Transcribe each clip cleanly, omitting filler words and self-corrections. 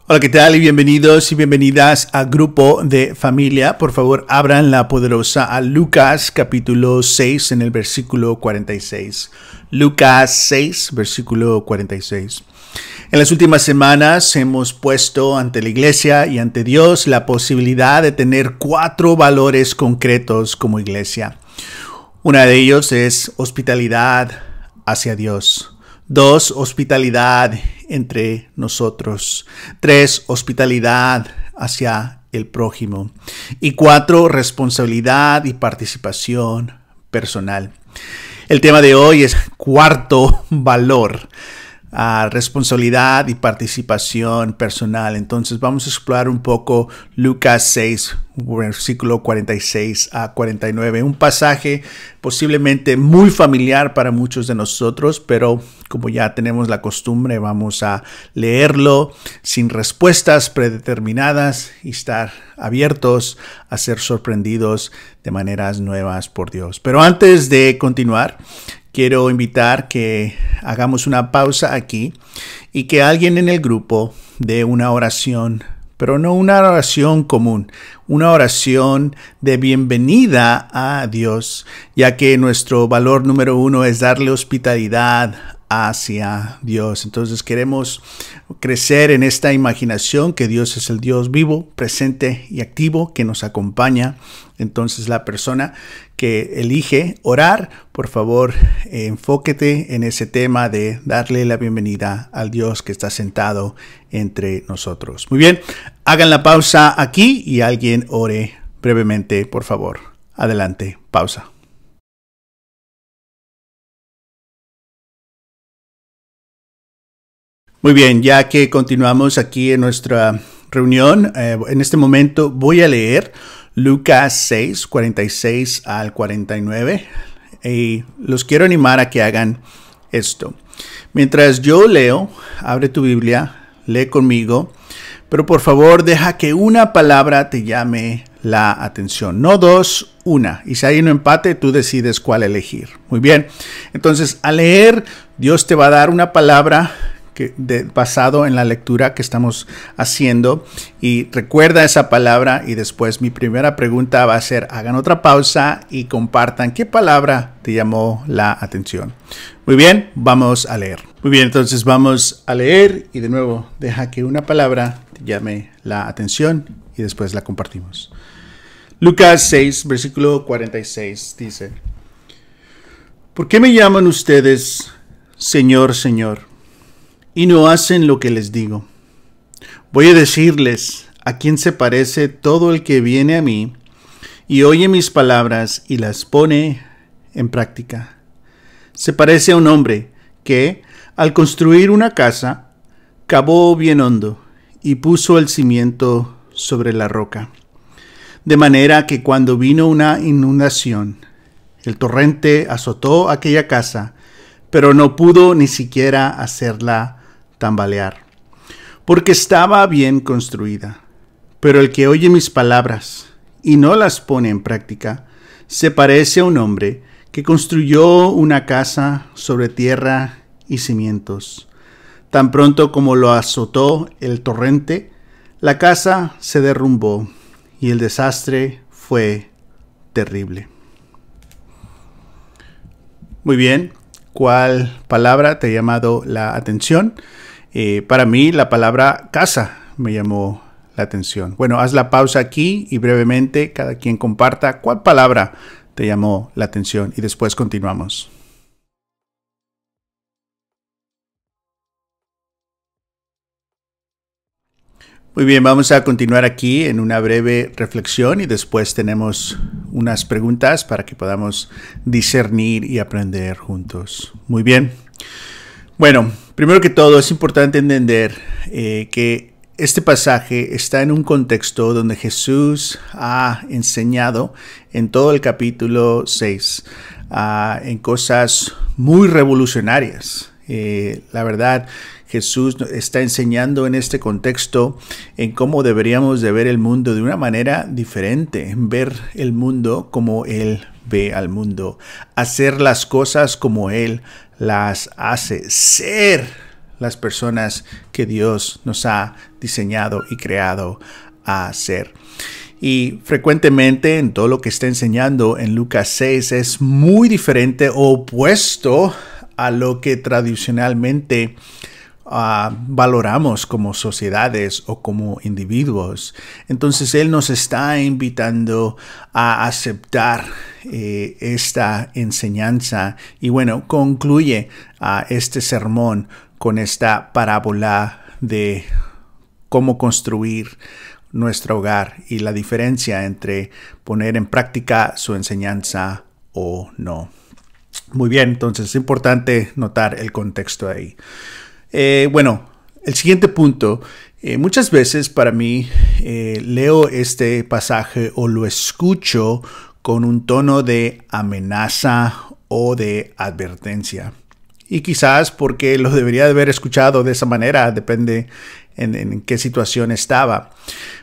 Hola, ¿qué tal? Y bienvenidos y bienvenidas a Grupo de Familia. Por favor, abran la poderosa a Lucas capítulo 6 en el versículo 46. Lucas 6, versículo 46. En las últimas semanas hemos puesto ante la iglesia y ante Dios la posibilidad de tener 4 valores concretos como iglesia. Una de ellos es hospitalidad hacia Dios. 2, hospitalidad entre nosotros. 3, hospitalidad hacia el prójimo. Y 4, responsabilidad y participación personal. El tema de hoy es cuarto valor. Responsabilidad y participación personal. Entonces vamos a explorar un poco Lucas 6, versículo 46 a 49. Un pasaje posiblemente muy familiar para muchos de nosotros, pero como ya tenemos la costumbre, vamos a leerlo sin respuestas predeterminadas y estar abiertos a ser sorprendidos de maneras nuevas por Dios. Pero antes de continuar, quiero invitar que hagamos una pausa aquí y que alguien en el grupo dé una oración, pero no una oración común, una oración de bienvenida a Dios, ya que nuestro valor número 1 es darle hospitalidad hacia Dios. Entonces queremos crecer en esta imaginación que Dios es el Dios vivo, presente y activo que nos acompaña. Entonces la persona que elige orar, por favor, enfóquete en ese tema de darle la bienvenida al Dios que está sentado entre nosotros. Muy bien, hagan la pausa aquí y alguien ore brevemente, por favor. Adelante, pausa. Muy bien, ya que continuamos aquí en nuestra reunión, en este momento voy a leer Lucas 6, 46 al 49 y los quiero animar a que hagan esto. Mientras yo leo, abre tu Biblia, lee conmigo, pero por favor deja que una palabra te llame la atención, no 2, 1. Y si hay un empate, tú decides cuál elegir. Muy bien, entonces al leer, Dios te va a dar una palabra basado en la lectura que estamos haciendo, y recuerda esa palabra. Y después mi primera pregunta va a ser: hagan otra pausa y compartan qué palabra te llamó la atención. Muy bien, vamos a leer. Muy bien, entonces vamos a leer y de nuevo deja que una palabra te llame la atención y después la compartimos. Lucas 6, versículo 46 dice: ¿Por qué me llaman ustedes Señor, Señor, y no hacen lo que les digo? Voy a decirles a quién se parece todo el que viene a mí y oye mis palabras y las pone en práctica. Se parece a un hombre que, al construir una casa, cavó bien hondo y puso el cimiento sobre la roca. De manera que cuando vino una inundación, el torrente azotó aquella casa, pero no pudo ni siquiera hacerla tambalear, porque estaba bien construida. Pero el que oye mis palabras y no las pone en práctica, se parece a un hombre que construyó una casa sobre tierra y cimientos. Tan pronto como lo azotó el torrente, la casa se derrumbó y el desastre fue terrible. Muy bien, ¿cuál palabra te ha llamado la atención? Para mí la palabra casa me llamó la atención. Bueno, haz la pausa aquí y brevemente cada quien comparta cuál palabra te llamó la atención y después continuamos. Muy bien, vamos a continuar aquí en una breve reflexión y después tenemos unas preguntas para que podamos discernir y aprender juntos. Muy bien. Bueno, primero que todo es importante entender que este pasaje está en un contexto donde Jesús ha enseñado en todo el capítulo 6 en cosas muy revolucionarias. La verdad, Jesús está enseñando en este contexto en cómo deberíamos de ver el mundo de una manera diferente, ver el mundo como Él ve al mundo, hacer las cosas como Él las hace, ser las personas que Dios nos ha diseñado y creado a ser. Y frecuentemente en todo lo que está enseñando en Lucas 6 es muy diferente o opuesto a lo que tradicionalmente valoramos como sociedades o como individuos. Entonces Él nos está invitando a aceptar esta enseñanza y bueno, concluye este sermón con esta parábola de cómo construir nuestro hogar y la diferencia entre poner en práctica su enseñanza o no. Muy bien, entonces es importante notar el contexto ahí. Bueno, el siguiente punto. Muchas veces para mí leo este pasaje o lo escucho con un tono de amenaza o de advertencia. Y quizás porque lo debería de haber escuchado de esa manera, depende en qué situación estaba.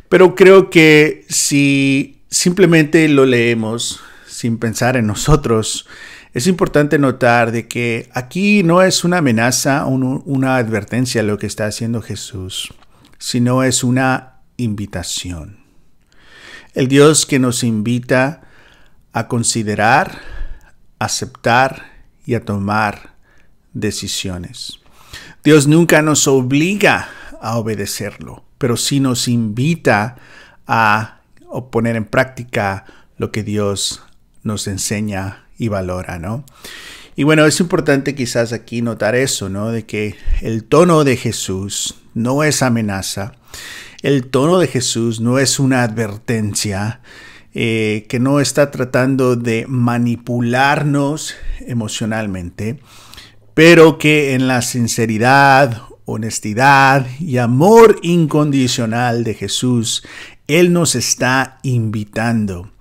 Pero creo que si simplemente lo leemos sin pensar en nosotros, es importante notar de que aquí no es una amenaza o una advertencia lo que está haciendo Jesús, sino es una invitación. El Dios que nos invita a considerar, aceptar y a tomar decisiones. Dios nunca nos obliga a obedecerlo, pero sí nos invita a poner en práctica lo que Dios nos enseña y valora, ¿no? Y bueno, es importante quizás aquí notar eso, ¿no? De que el tono de Jesús no es amenaza, el tono de Jesús no es una advertencia, que no está tratando de manipularnos emocionalmente, pero que en la sinceridad, honestidad y amor incondicional de Jesús, Él nos está invitando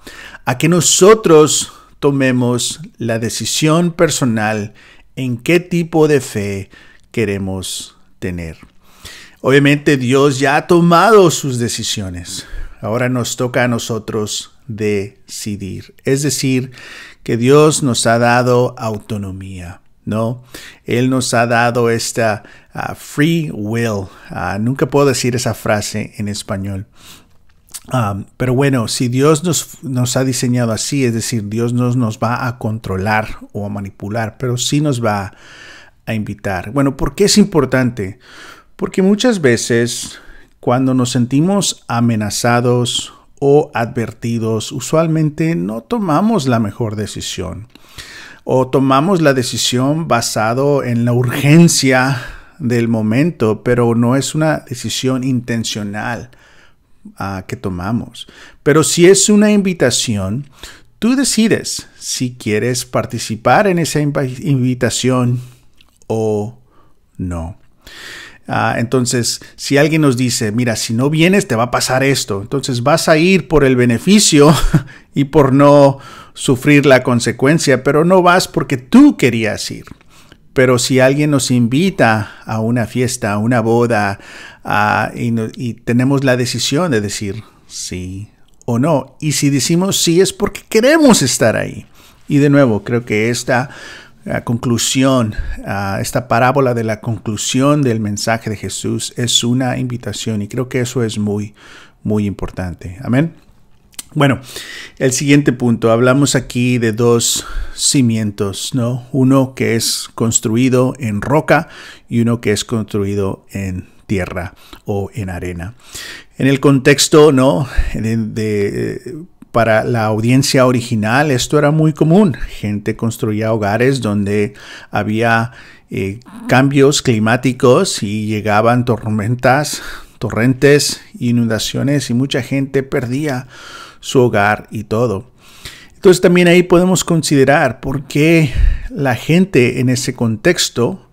a que nosotros tomemos la decisión personal en qué tipo de fe queremos tener. Obviamente Dios ya ha tomado sus decisiones. Ahora nos toca a nosotros decidir. Es decir, que Dios nos ha dado autonomía, ¿no? Él nos ha dado esta free will. Nunca puedo decir esa frase en español. Pero bueno, si Dios nos ha diseñado así, es decir, Dios no nos va a controlar o a manipular, pero sí nos va a invitar. Bueno, ¿por qué es importante? Porque muchas veces cuando nos sentimos amenazados o advertidos, usualmente no tomamos la mejor decisión. O tomamos la decisión basado en la urgencia del momento, pero no es una decisión intencional que tomamos. Pero si es una invitación, tú decides si quieres participar en esa invitación o no. Entonces, si alguien nos dice, mira, si no vienes te va a pasar esto, entonces vas a ir por el beneficio y por no sufrir la consecuencia, pero no vas porque tú querías ir. Pero si alguien nos invita a una fiesta, a una boda, y tenemos la decisión de decir sí o no, y si decimos sí es porque queremos estar ahí. Y de nuevo, creo que esta conclusión, esta parábola de la conclusión del mensaje de Jesús es una invitación y creo que eso es muy, muy importante. Amén. Bueno, el siguiente punto, hablamos aquí de dos cimientos, ¿no? Uno que es construido en roca y uno que es construido en tierra o en arena. En el contexto, ¿no? Para la audiencia original esto era muy común. Gente construía hogares donde había cambios climáticos y llegaban tormentas, torrentes, inundaciones y mucha gente perdía su hogar y todo. Entonces también ahí podemos considerar por qué la gente en ese contexto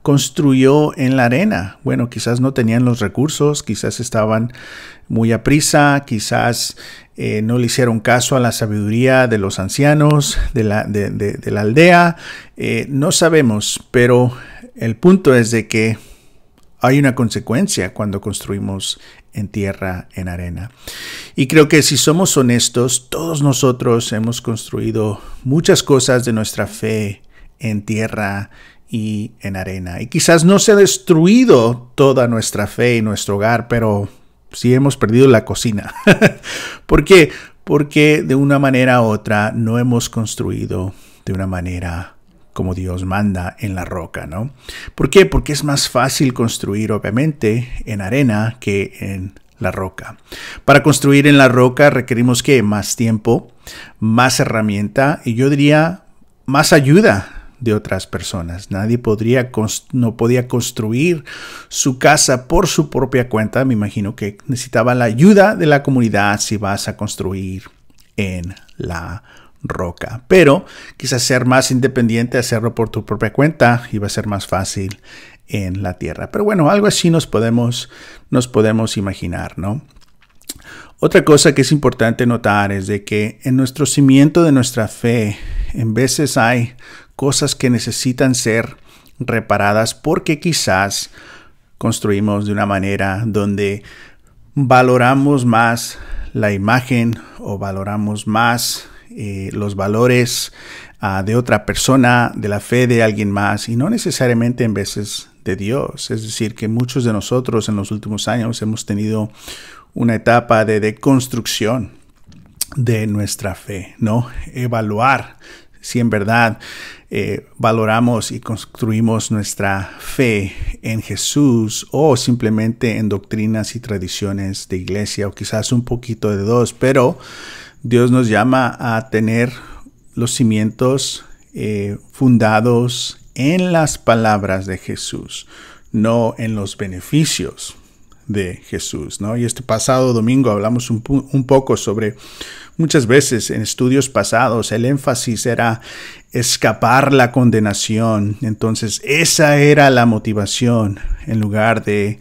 construyó en la arena. Bueno, quizás no tenían los recursos, quizás estaban muy a prisa, quizás no le hicieron caso a la sabiduría de los ancianos de la aldea. No sabemos, pero el punto es de que hay una consecuencia cuando construimos en tierra, en arena. Y creo que si somos honestos, todos nosotros hemos construido muchas cosas de nuestra fe en tierra y en arena. Y quizás no se ha destruido toda nuestra fe en nuestro hogar, pero sí hemos perdido la cocina. ¿Por qué? Porque de una manera u otra no hemos construido de una manera como Dios manda en la roca, ¿no? ¿Por qué? Porque es más fácil construir, obviamente, en arena que en la roca. Para construir en la roca requerimos que más tiempo, más herramienta y yo diría más ayuda de otras personas. Nadie no podía construir su casa por su propia cuenta. Me imagino que necesitaba la ayuda de la comunidad si vas a construir en la roca. Pero quizás ser más independiente, hacerlo por tu propia cuenta, iba a ser más fácil en la tierra. Pero bueno, algo así nos podemos imaginar, ¿no? Otra cosa que es importante notar es de que en nuestro cimiento de nuestra fe, en veces hay cosas que necesitan ser reparadas porque quizás construimos de una manera donde valoramos más la imagen o valoramos más los valores de otra persona, de la fe de alguien más y no necesariamente en veces de Dios. Es decir, que muchos de nosotros en los últimos años hemos tenido una etapa de deconstrucción de nuestra fe, ¿no? Evaluar si en verdad valoramos y construimos nuestra fe en Jesús o simplemente en doctrinas y tradiciones de iglesia o quizás un poquito de dos, pero Dios nos llama a tener los cimientos fundados en las palabras de Jesús, no en los beneficios de Jesús, ¿no? Y este pasado domingo hablamos un poco sobre, muchas veces en estudios pasados, el énfasis era escapar la condenación. Entonces, esa era la motivación en lugar de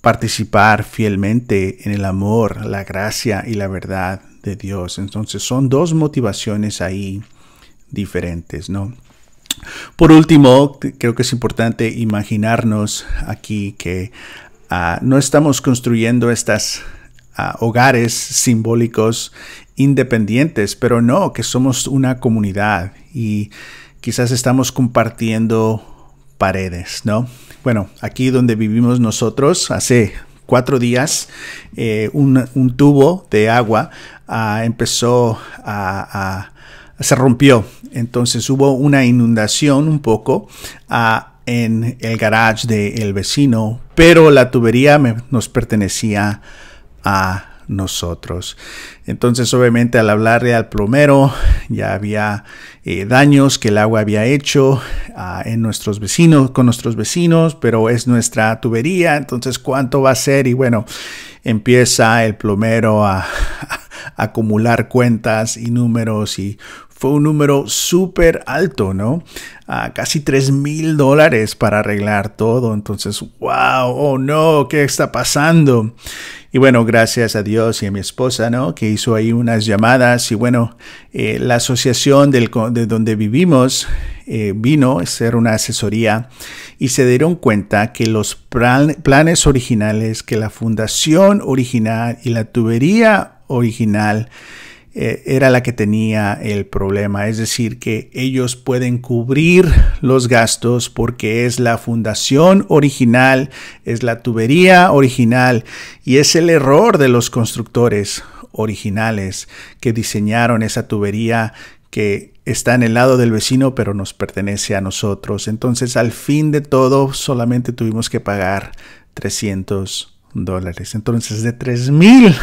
participar fielmente en el amor, la gracia y la verdad de Dios. Entonces, son dos motivaciones ahí diferentes, ¿no? Por último, creo que es importante imaginarnos aquí que no estamos construyendo estos hogares simbólicos independientes, pero no, que somos una comunidad y quizás estamos compartiendo paredes, ¿no? Bueno, aquí donde vivimos nosotros, hace 4 días, un tubo de agua se rompió. Entonces hubo una inundación un poco en el garage del vecino, pero la tubería nos pertenecía a nosotros. Entonces, obviamente, al hablarle al plomero, ya había daños que el agua había hecho con nuestros vecinos, pero es nuestra tubería, entonces, ¿cuánto va a ser? Y bueno, empieza el plomero a acumular cuentas y números y fue un número súper alto, ¿no? Casi $3,000 para arreglar todo. Entonces, wow, oh no, ¿qué está pasando? Y bueno, gracias a Dios y a mi esposa, ¿no? Que hizo ahí unas llamadas. Y bueno, la asociación de donde vivimos vino a hacer una asesoría y se dieron cuenta que los planes originales, que la fundación original y la tubería original era la que tenía el problema, es decir, que ellos pueden cubrir los gastos porque es la fundación original, es la tubería original y es el error de los constructores originales que diseñaron esa tubería que está en el lado del vecino pero nos pertenece a nosotros. Entonces, al fin de todo, solamente tuvimos que pagar $300. Entonces, de 3,000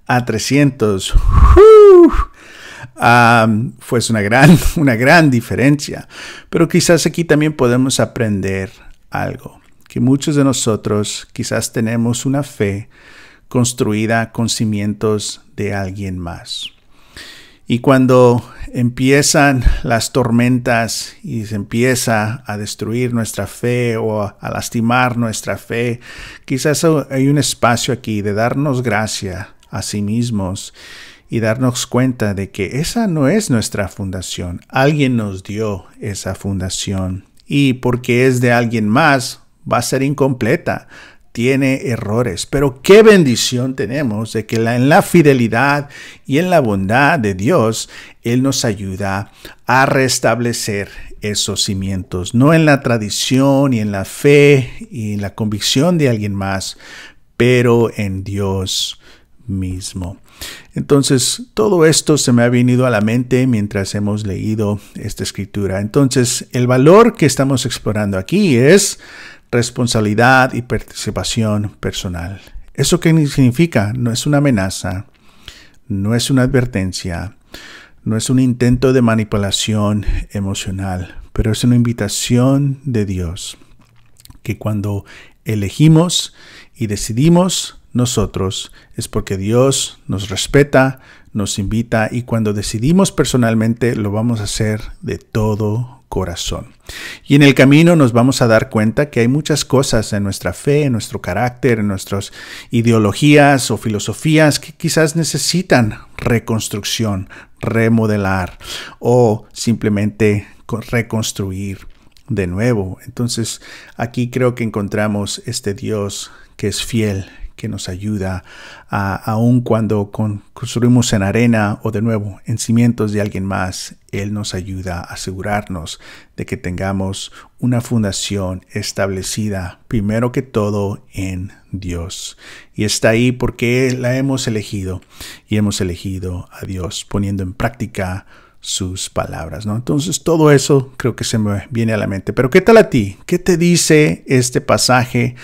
a 300 fue una gran diferencia, pero quizás aquí también podemos aprender algo, que muchos de nosotros quizás tenemos una fe construida con cimientos de alguien más. Y cuando empiezan las tormentas y se empieza a destruir nuestra fe o a lastimar nuestra fe, quizás hay un espacio aquí de darnos gracia a sí mismos y darnos cuenta de que esa no es nuestra fundación. Alguien nos dio esa fundación y porque es de alguien más va a ser incompleta. tiene errores, pero qué bendición tenemos de que en la fidelidad y en la bondad de Dios, Él nos ayuda a restablecer esos cimientos, no en la tradición y en la fe y en la convicción de alguien más, pero en Dios mismo. Entonces, todo esto se me ha venido a la mente mientras hemos leído esta escritura. Entonces, el valor que estamos explorando aquí es responsabilidad y participación personal. ¿Eso qué significa? No es una amenaza, no es una advertencia, no es un intento de manipulación emocional, pero es una invitación de Dios, que cuando elegimos y decidimos nosotros, es porque Dios nos respeta, nos invita, y cuando decidimos personalmente lo vamos a hacer de todo corazón. Y en el camino nos vamos a dar cuenta que hay muchas cosas en nuestra fe, en nuestro carácter, en nuestras ideologías o filosofías que quizás necesitan reconstrucción, remodelar o simplemente reconstruir de nuevo. Entonces aquí creo que encontramos este Dios que es fiel, que nos ayuda aun cuando construimos en arena o de nuevo en cimientos de alguien más. Él nos ayuda a asegurarnos de que tengamos una fundación establecida primero que todo en Dios. Y está ahí porque la hemos elegido y hemos elegido a Dios poniendo en práctica sus palabras, ¿no? Entonces todo eso creo que se me viene a la mente. Pero ¿qué tal a ti? ¿Qué te dice este pasaje?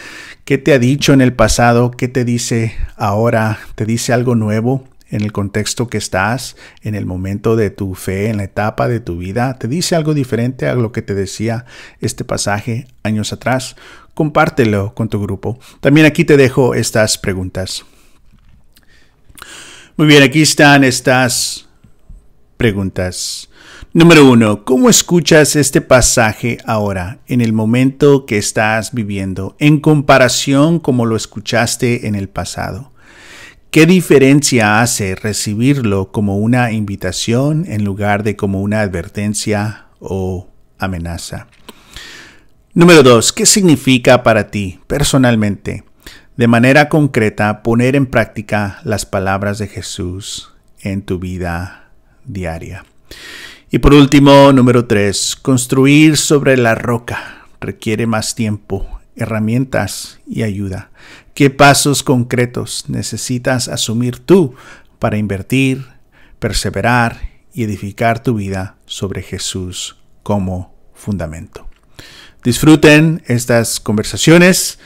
¿Qué te ha dicho en el pasado? ¿Qué te dice ahora? ¿Te dice algo nuevo en el contexto que estás, en el momento de tu fe, en la etapa de tu vida? ¿Te dice algo diferente a lo que te decía este pasaje años atrás? Compártelo con tu grupo. También aquí te dejo estas preguntas. Muy bien, aquí están estas preguntas. Número 1. ¿Cómo escuchas este pasaje ahora, en el momento que estás viviendo, en comparación como lo escuchaste en el pasado? ¿Qué diferencia hace recibirlo como una invitación en lugar de como una advertencia o amenaza? Número 2. ¿Qué significa para ti, personalmente, de manera concreta, poner en práctica las palabras de Jesús en tu vida diaria? Y por último, número 3, construir sobre la roca requiere más tiempo, herramientas y ayuda. ¿Qué pasos concretos necesitas asumir tú para invertir, perseverar y edificar tu vida sobre Jesús como fundamento? Disfruten estas conversaciones.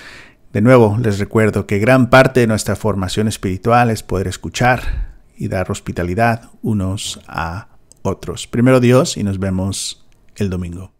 De nuevo, les recuerdo que gran parte de nuestra formación espiritual es poder escuchar y dar hospitalidad unos a otros. Primero Dios, y nos vemos el domingo.